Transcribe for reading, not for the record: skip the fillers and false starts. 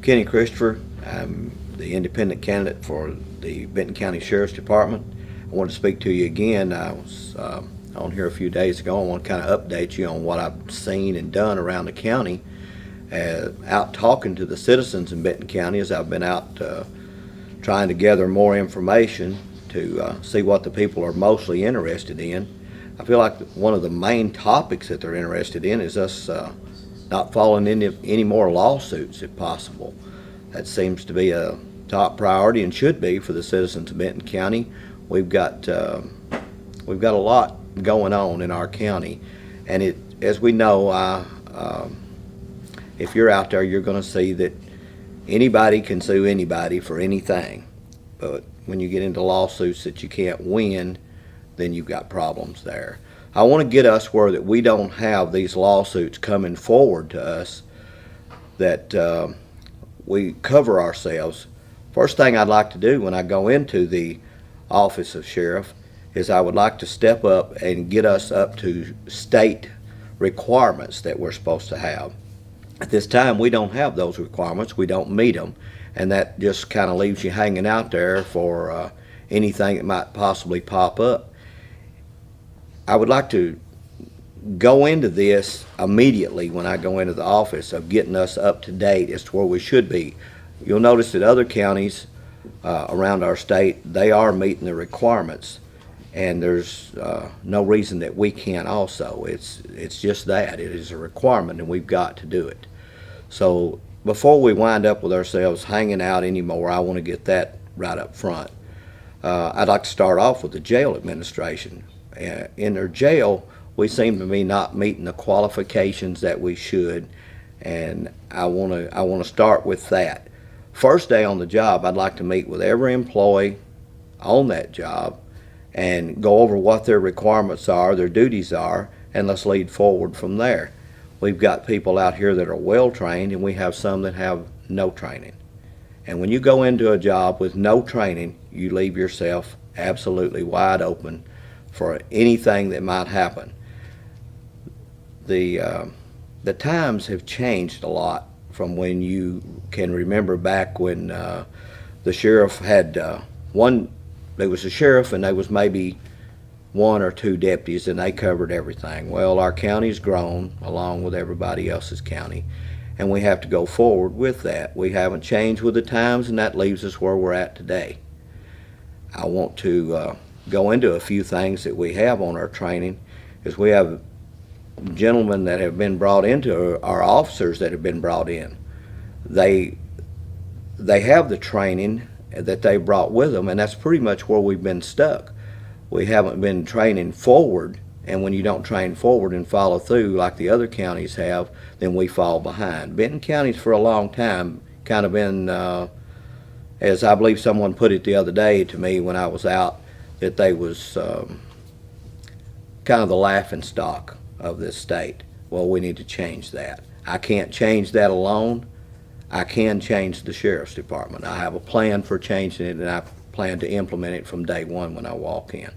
Kenny Christopher. I'm the independent candidate for the Benton County Sheriff's Department. I wanted to speak to you again. I was on here a few days ago. I want to kind of update you on what I've seen and done around the county, out talking to the citizens in Benton County as I've been out trying to gather more information to see what the people are mostly interested in. I feel like one of the main topics that they're interested in is us not falling into any more lawsuits if possible. That seems to be a top priority and should be for the citizens of Benton County. We've got a lot going on in our county, and as we know, if you're out there, you're going to see that anybody can sue anybody for anything. But when you get into lawsuits that you can't win, then you've got problems there. I want to get us where that we don't have these lawsuits coming forward to us, that we cover ourselves. First thing I'd like to do when I go into the office of sheriff is I would like to step up and get us up to state requirements that we're supposed to have. At this time, we don't have those requirements. We don't meet them, and that just kind of leaves you hanging out there for anything that might possibly pop up. I would like to go into this immediately when I go into the office of getting us up to date as to where we should be. You'll notice that other counties around our state, they are meeting the requirements, and there's no reason that we can't also. It's just that. It is a requirement, and we've got to do it. So before we wind up with ourselves hanging out anymore, I want to get that right up front. I'd like to start off with the jail administration. In their jail, we seem to be not meeting the qualifications that we should, and I want to start with that. First day on the job, I'd like to meet with every employee on that job and go over what their requirements are, their duties are, and let's lead forward from there. We've got people out here that are well trained, and we have some that have no training. And when you go into a job with no training, you leave yourself absolutely wide open for anything that might happen. The times have changed a lot from when you can remember back when the sheriff had there was a sheriff and there was maybe one or two deputies, and they covered everything. Well, our county's grown along with everybody else's county, and we have to go forward with that. We haven't changed with the times, and that leaves us where we're at today. I want to go into a few things that we have on our training, is we have gentlemen that have been brought into our officers that have been brought in. They have the training that they brought with them, and that's pretty much where we've been stuck. We haven't been training forward, and when you don't train forward and follow through like the other counties have, then we fall behind. Benton County's for a long time kind of been, as I believe someone put it the other day to me when I was out, that they was kind of the laughing stock of this state. Well, we need to change that. I can't change that alone. I can change the sheriff's department. I have a plan for changing it, and I plan to implement it from day one when I walk in.